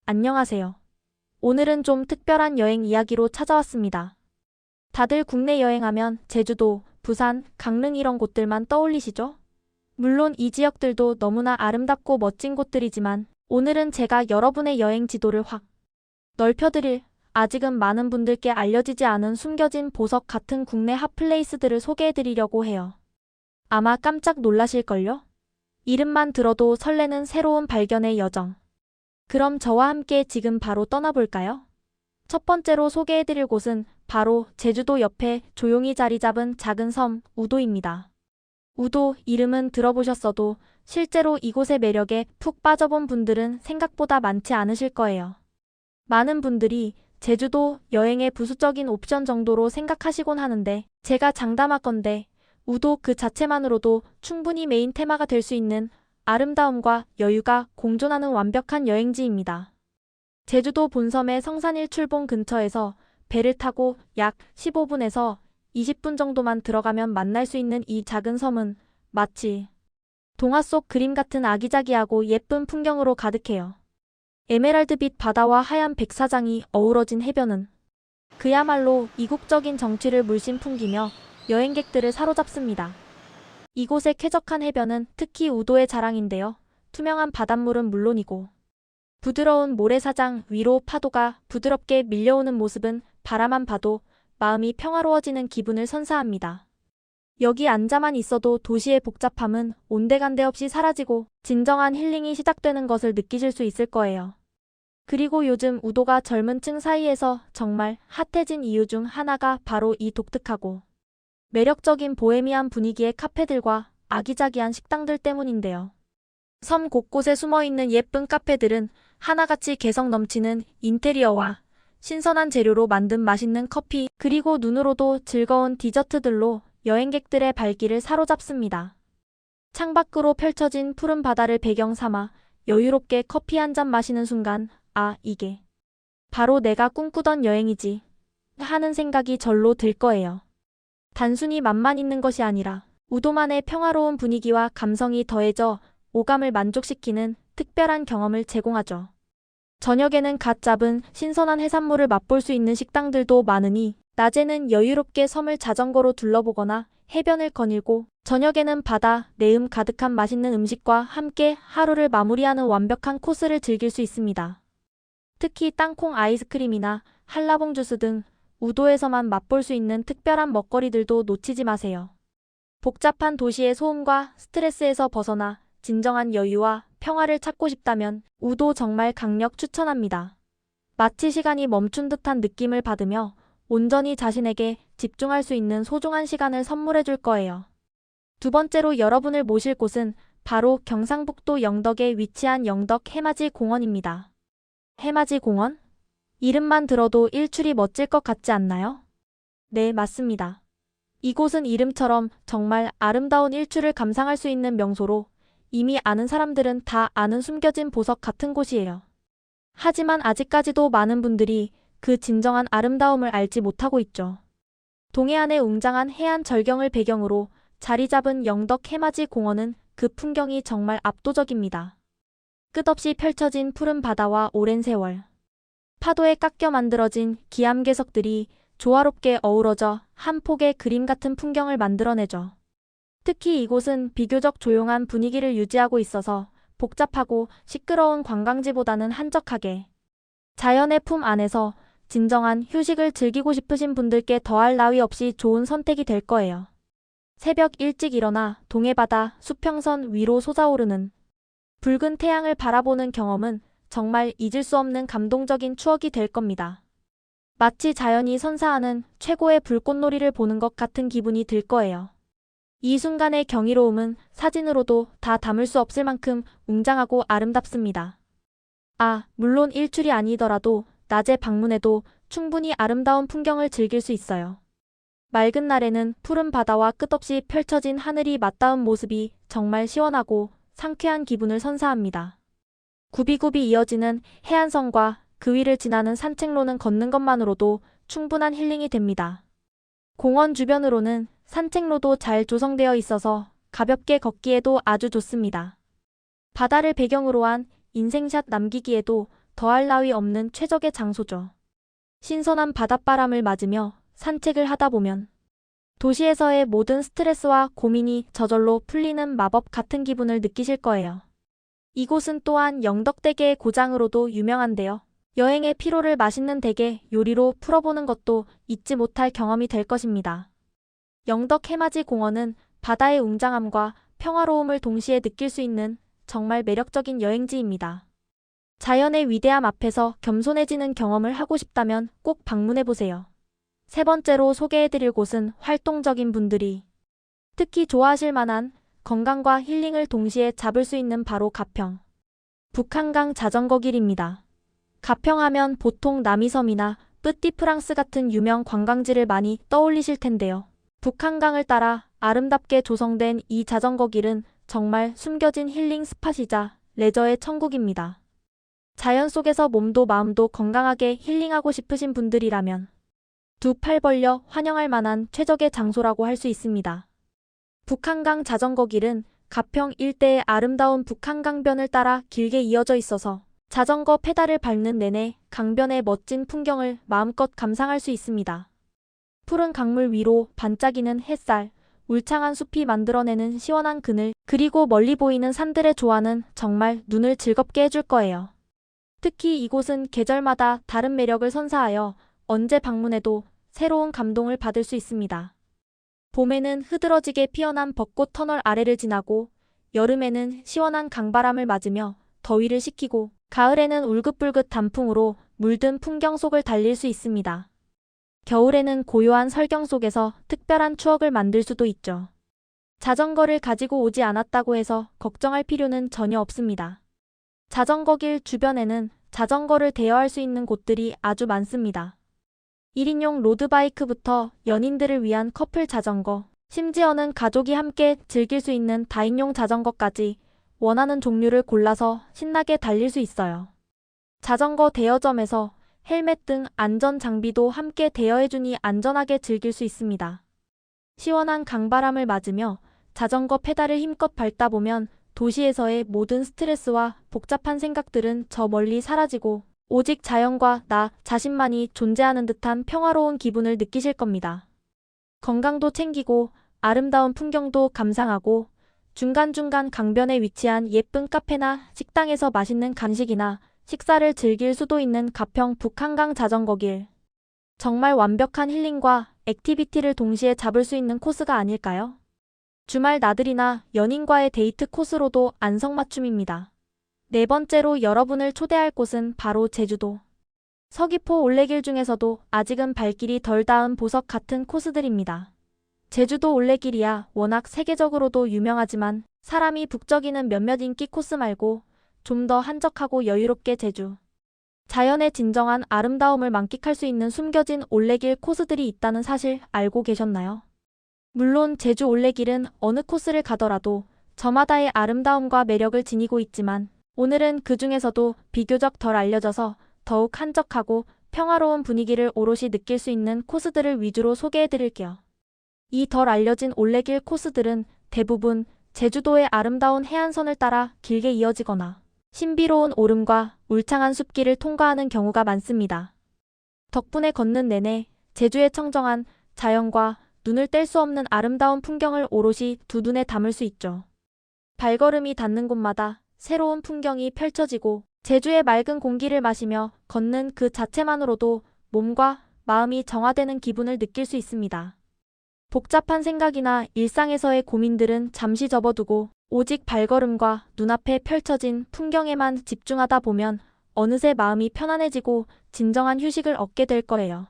안녕하세요. 오늘은 좀 특별한 여행 이야기로 찾아왔습니다. 다들 국내 여행하면 제주도, 부산, 강릉 이런 곳들만 떠올리시죠? 물론 이 지역들도 너무나 아름답고 멋진 곳들이지만 오늘은 제가 여러분의 여행 지도를 확 넓혀드릴, 아직은 많은 분들께 알려지지 않은 숨겨진 보석 같은 국내 핫플레이스들을 소개해드리려고 해요. 아마 깜짝 놀라실걸요? 이름만 들어도 설레는 새로운 발견의 여정. 그럼 저와 함께 지금 바로 떠나볼까요? 첫 번째로 소개해드릴 곳은 바로 제주도 옆에 조용히 자리 잡은 작은 섬 우도입니다. 우도 이름은 들어보셨어도 실제로 이곳의 매력에 푹 빠져본 분들은 생각보다 많지 않으실 거예요. 많은 분들이 제주도 여행의 부수적인 옵션 정도로 생각하시곤 하는데 제가 장담하건대 우도 그 자체만으로도 충분히 메인 테마가 될 수 있는 아름다움과 여유가 공존하는 완벽한 여행지입니다. 제주도 본섬의 성산일 출봉 근처에서 배를 타고 약 15분에서 20분 정도만 들어가면 만날 수 있는 이 작은 섬은 마치 동화 속 그림 같은 아기자기하고 예쁜 풍경으로 가득해요. 에메랄드빛 바다와 하얀 백사장이 어우러진 해변은 그야말로 이국적인 정취를 물씬 풍기며 여행객들을 사로잡습니다. 이곳의 쾌적한 해변은 특히 우도의 자랑인데요. 투명한 바닷물은 물론이고 부드러운 모래사장 위로 파도가 부드럽게 밀려오는 모습은 바라만 봐도 마음이 평화로워지는 기분을 선사합니다. 여기 앉아만 있어도 도시의 복잡함은 온데간데 없이 사라지고 진정한 힐링이 시작되는 것을 느끼실 수 있을 거예요. 그리고 요즘 우도가 젊은 층 사이에서 정말 핫해진 이유 중 하나가 바로 이 독특하고 매력적인 보헤미안 분위기의 카페들과 아기자기한 식당들 때문인데요. 섬 곳곳에 숨어있는 예쁜 카페들은 하나같이 개성 넘치는 인테리어와 신선한 재료로 만든 맛있는 커피, 그리고 눈으로도 즐거운 디저트들로 여행객들의 발길을 사로잡습니다. 창밖으로 펼쳐진 푸른 바다를 배경 삼아 여유롭게 커피 한 잔 마시는 순간, 아, 이게 바로 내가 꿈꾸던 여행이지 하는 생각이 절로 들 거예요. 단순히 맛만 있는 것이 아니라 우도만의 평화로운 분위기와 감성이 더해져 오감을 만족시키는 특별한 경험을 제공하죠. 저녁에는 갓 잡은 신선한 해산물을 맛볼 수 있는 식당들도 많으니 낮에는 여유롭게 섬을 자전거로 둘러보거나 해변을 거닐고 저녁에는 바다, 내음 가득한 맛있는 음식과 함께 하루를 마무리하는 완벽한 코스를 즐길 수 있습니다. 특히 땅콩 아이스크림이나 한라봉 주스 등 우도에서만 맛볼 수 있는 특별한 먹거리들도 놓치지 마세요. 복잡한 도시의 소음과 스트레스에서 벗어나 진정한 여유와 평화를 찾고 싶다면 우도 정말 강력 추천합니다. 마치 시간이 멈춘 듯한 느낌을 받으며 온전히 자신에게 집중할 수 있는 소중한 시간을 선물해 줄 거예요. 두 번째로 여러분을 모실 곳은 바로 경상북도 영덕에 위치한 영덕 해맞이 공원입니다. 해맞이 공원? 이름만 들어도 일출이 멋질 것 같지 않나요? 네, 맞습니다. 이곳은 이름처럼 정말 아름다운 일출을 감상할 수 있는 명소로 이미 아는 사람들은 다 아는 숨겨진 보석 같은 곳이에요. 하지만 아직까지도 많은 분들이 그 진정한 아름다움을 알지 못하고 있죠. 동해안의 웅장한 해안 절경을 배경으로 자리 잡은 영덕 해맞이 공원은 그 풍경이 정말 압도적입니다. 끝없이 펼쳐진 푸른 바다와 오랜 세월, 파도에 깎여 만들어진 기암괴석들이 조화롭게 어우러져 한 폭의 그림 같은 풍경을 만들어내죠. 특히 이곳은 비교적 조용한 분위기를 유지하고 있어서 복잡하고 시끄러운 관광지보다는 한적하게 자연의 품 안에서 진정한 휴식을 즐기고 싶으신 분들께 더할 나위 없이 좋은 선택이 될 거예요. 새벽 일찍 일어나 동해바다 수평선 위로 솟아오르는 붉은 태양을 바라보는 경험은 정말 잊을 수 없는 감동적인 추억이 될 겁니다. 마치 자연이 선사하는 최고의 불꽃놀이를 보는 것 같은 기분이 들 거예요. 이 순간의 경이로움은 사진으로도 다 담을 수 없을 만큼 웅장하고 아름답습니다. 아, 물론 일출이 아니더라도 낮에 방문해도 충분히 아름다운 풍경을 즐길 수 있어요. 맑은 날에는 푸른 바다와 끝없이 펼쳐진 하늘이 맞닿은 모습이 정말 시원하고 상쾌한 기분을 선사합니다. 굽이굽이 이어지는 해안선과 그 위를 지나는 산책로는 걷는 것만으로도 충분한 힐링이 됩니다. 공원 주변으로는 산책로도 잘 조성되어 있어서 가볍게 걷기에도 아주 좋습니다. 바다를 배경으로 한 인생샷 남기기에도 더할 나위 없는 최적의 장소죠. 신선한 바닷바람을 맞으며 산책을 하다 보면 도시에서의 모든 스트레스와 고민이 저절로 풀리는 마법 같은 기분을 느끼실 거예요. 이곳은 또한 영덕대게의 고장으로도 유명한데요. 여행의 피로를 맛있는 대게 요리로 풀어보는 것도 잊지 못할 경험이 될 것입니다. 영덕 해맞이 공원은 바다의 웅장함과 평화로움을 동시에 느낄 수 있는 정말 매력적인 여행지입니다. 자연의 위대함 앞에서 겸손해지는 경험을 하고 싶다면 꼭 방문해보세요. 세 번째로 소개해드릴 곳은 활동적인 분들이 특히 좋아하실 만한 건강과 힐링을 동시에 잡을 수 있는 바로 가평. 북한강 자전거 길입니다. 가평하면 보통 남이섬이나 뿌띠프랑스 같은 유명 관광지를 많이 떠올리실 텐데요. 북한강을 따라 아름답게 조성된 이 자전거 길은 정말 숨겨진 힐링 스팟이자 레저의 천국입니다. 자연 속에서 몸도 마음도 건강하게 힐링하고 싶으신 분들이라면 두 팔 벌려 환영할 만한 최적의 장소라고 할 수 있습니다. 북한강 자전거 길은 가평 일대의 아름다운 북한강변을 따라 길게 이어져 있어서 자전거 페달을 밟는 내내 강변의 멋진 풍경을 마음껏 감상할 수 있습니다. 푸른 강물 위로 반짝이는 햇살, 울창한 숲이 만들어내는 시원한 그늘, 그리고 멀리 보이는 산들의 조화는 정말 눈을 즐겁게 해줄 거예요. 특히 이곳은 계절마다 다른 매력을 선사하여 언제 방문해도 새로운 감동을 받을 수 있습니다. 봄에는 흐드러지게 피어난 벚꽃 터널 아래를 지나고 여름에는 시원한 강바람을 맞으며 더위를 식히고 가을에는 울긋불긋 단풍으로 물든 풍경 속을 달릴 수 있습니다. 겨울에는 고요한 설경 속에서 특별한 추억을 만들 수도 있죠. 자전거를 가지고 오지 않았다고 해서 걱정할 필요는 전혀 없습니다. 자전거 길 주변에는 자전거를 대여할 수 있는 곳들이 아주 많습니다. 1인용 로드바이크부터 연인들을 위한 커플 자전거, 심지어는 가족이 함께 즐길 수 있는 다인용 자전거까지 원하는 종류를 골라서 신나게 달릴 수 있어요. 자전거 대여점에서 헬멧 등 안전 장비도 함께 대여해주니 안전하게 즐길 수 있습니다. 시원한 강바람을 맞으며 자전거 페달을 힘껏 밟다 보면 도시에서의 모든 스트레스와 복잡한 생각들은 저 멀리 사라지고 오직 자연과 나 자신만이 존재하는 듯한 평화로운 기분을 느끼실 겁니다. 건강도 챙기고 아름다운 풍경도 감상하고 중간중간 강변에 위치한 예쁜 카페나 식당에서 맛있는 간식이나 식사를 즐길 수도 있는 가평 북한강 자전거길. 정말 완벽한 힐링과 액티비티를 동시에 잡을 수 있는 코스가 아닐까요? 주말 나들이나 연인과의 데이트 코스로도 안성맞춤입니다. 네 번째로 여러분을 초대할 곳은 바로 제주도. 서귀포 올레길 중에서도 아직은 발길이 덜 닿은 보석 같은 코스들입니다. 제주도 올레길이야 워낙 세계적으로도 유명하지만 사람이 북적이는 몇몇 인기 코스 말고 좀 더 한적하고 여유롭게 제주 자연의 진정한 아름다움을 만끽할 수 있는 숨겨진 올레길 코스들이 있다는 사실 알고 계셨나요? 물론 제주 올레길은 어느 코스를 가더라도 저마다의 아름다움과 매력을 지니고 있지만 오늘은 그 중에서도 비교적 덜 알려져서 더욱 한적하고 평화로운 분위기를 오롯이 느낄 수 있는 코스들을 위주로 소개해드릴게요. 이 덜 알려진 올레길 코스들은 대부분 제주도의 아름다운 해안선을 따라 길게 이어지거나 신비로운 오름과 울창한 숲길을 통과하는 경우가 많습니다. 덕분에 걷는 내내 제주의 청정한 자연과 눈을 뗄 수 없는 아름다운 풍경을 오롯이 두 눈에 담을 수 있죠. 발걸음이 닿는 곳마다 새로운 풍경이 펼쳐지고 제주의 맑은 공기를 마시며 걷는 그 자체만으로도 몸과 마음이 정화되는 기분을 느낄 수 있습니다. 복잡한 생각이나 일상에서의 고민들은 잠시 접어두고 오직 발걸음과 눈앞에 펼쳐진 풍경에만 집중하다 보면 어느새 마음이 편안해지고 진정한 휴식을 얻게 될 거예요.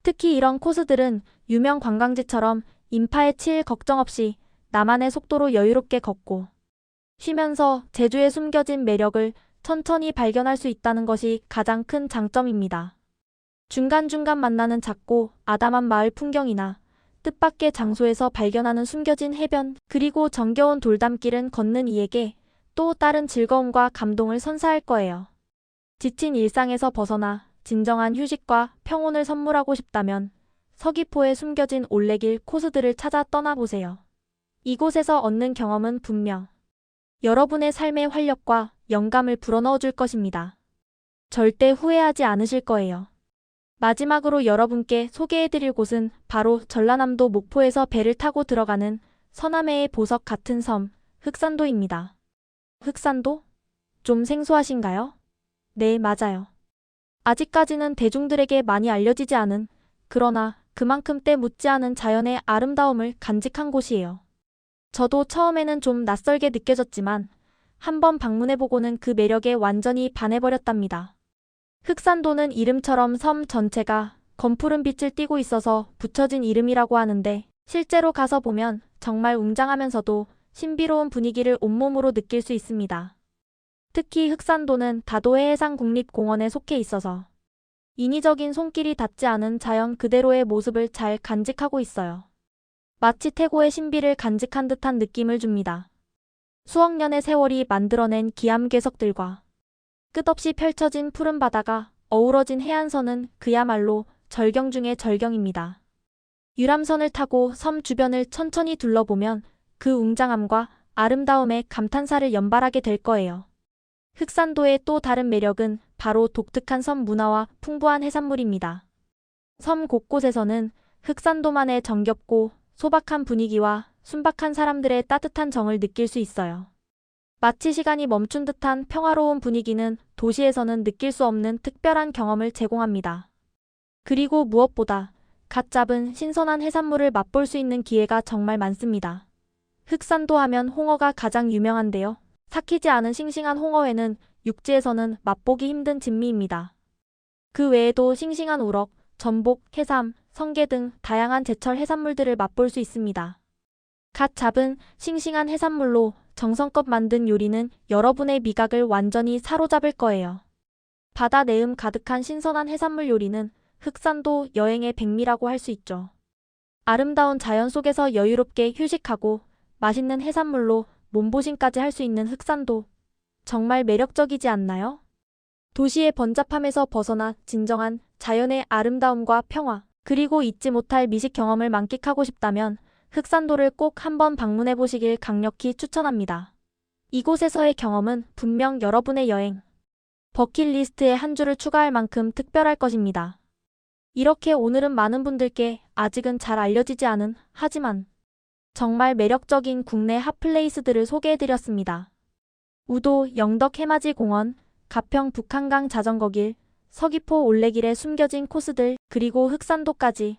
특히 이런 코스들은 유명 관광지처럼 인파에 치일 걱정 없이 나만의 속도로 여유롭게 걷고 쉬면서 제주의 숨겨진 매력을 천천히 발견할 수 있다는 것이 가장 큰 장점입니다. 중간중간 만나는 작고 아담한 마을 풍경이나 뜻밖의 장소에서 발견하는 숨겨진 해변, 그리고 정겨운 돌담길은 걷는 이에게 또 다른 즐거움과 감동을 선사할 거예요. 지친 일상에서 벗어나 진정한 휴식과 평온을 선물하고 싶다면 서귀포에 숨겨진 올레길 코스들을 찾아 떠나보세요. 이곳에서 얻는 경험은 분명 여러분의 삶의 활력과 영감을 불어넣어 줄 것입니다. 절대 후회하지 않으실 거예요. 마지막으로 여러분께 소개해드릴 곳은 바로 전라남도 목포에서 배를 타고 들어가는 서남해의 보석 같은 섬, 흑산도입니다. 흑산도? 좀 생소하신가요? 네, 맞아요. 아직까지는 대중들에게 많이 알려지지 않은, 그러나 그만큼 때 묻지 않은 자연의 아름다움을 간직한 곳이에요. 저도 처음에는 좀 낯설게 느껴졌지만 한번 방문해보고는 그 매력에 완전히 반해버렸답니다. 흑산도는 이름처럼 섬 전체가 검푸른 빛을 띠고 있어서 붙여진 이름이라고 하는데 실제로 가서 보면 정말 웅장하면서도 신비로운 분위기를 온몸으로 느낄 수 있습니다. 특히 흑산도는 다도해 해상국립공원에 속해 있어서 인위적인 손길이 닿지 않은 자연 그대로의 모습을 잘 간직하고 있어요. 마치 태고의 신비를 간직한 듯한 느낌을 줍니다. 수억 년의 세월이 만들어낸 기암괴석들과 끝없이 펼쳐진 푸른 바다가 어우러진 해안선은 그야말로 절경 중의 절경입니다. 유람선을 타고 섬 주변을 천천히 둘러보면 그 웅장함과 아름다움에 감탄사를 연발하게 될 거예요. 흑산도의 또 다른 매력은 바로 독특한 섬 문화와 풍부한 해산물입니다. 섬 곳곳에서는 흑산도만의 정겹고 소박한 분위기와 순박한 사람들의 따뜻한 정을 느낄 수 있어요. 마치 시간이 멈춘 듯한 평화로운 분위기는 도시에서는 느낄 수 없는 특별한 경험을 제공합니다. 그리고 무엇보다 갓 잡은 신선한 해산물을 맛볼 수 있는 기회가 정말 많습니다. 흑산도 하면 홍어가 가장 유명한데요. 삭히지 않은 싱싱한 홍어회는 육지에서는 맛보기 힘든 진미입니다. 그 외에도 싱싱한 우럭, 전복, 해삼, 성게 등 다양한 제철 해산물들을 맛볼 수 있습니다. 갓 잡은 싱싱한 해산물로 정성껏 만든 요리는 여러분의 미각을 완전히 사로잡을 거예요. 바다 내음 가득한 신선한 해산물 요리는 흑산도 여행의 백미라고 할 수 있죠. 아름다운 자연 속에서 여유롭게 휴식하고 맛있는 해산물로 몸보신까지 할 수 있는 흑산도. 정말 매력적이지 않나요? 도시의 번잡함에서 벗어나 진정한 자연의 아름다움과 평화, 그리고 잊지 못할 미식 경험을 만끽하고 싶다면 흑산도를 꼭 한번 방문해 보시길 강력히 추천합니다. 이곳에서의 경험은 분명 여러분의 여행 버킷리스트에 한 줄을 추가할 만큼 특별할 것입니다. 이렇게 오늘은 많은 분들께 아직은 잘 알려지지 않은, 하지만 정말 매력적인 국내 핫플레이스들을 소개해드렸습니다. 우도 영덕 해맞이 공원, 가평 북한강 자전거길, 서귀포 올레길에 숨겨진 코스들, 그리고 흑산도까지.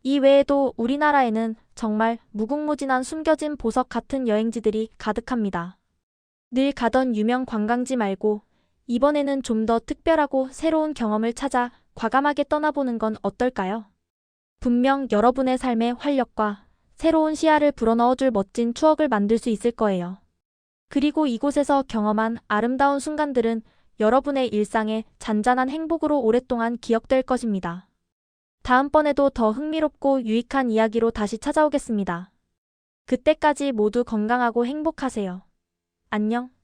이 외에도 우리나라에는 정말 무궁무진한 숨겨진 보석 같은 여행지들이 가득합니다. 늘 가던 유명 관광지 말고 이번에는 좀 더 특별하고 새로운 경험을 찾아 과감하게 떠나보는 건 어떨까요? 분명 여러분의 삶의 활력과 새로운 시야를 불어넣어줄 멋진 추억을 만들 수 있을 거예요. 그리고 이곳에서 경험한 아름다운 순간들은 여러분의 일상의 잔잔한 행복으로 오랫동안 기억될 것입니다. 다음번에도 더 흥미롭고 유익한 이야기로 다시 찾아오겠습니다. 그때까지 모두 건강하고 행복하세요. 안녕.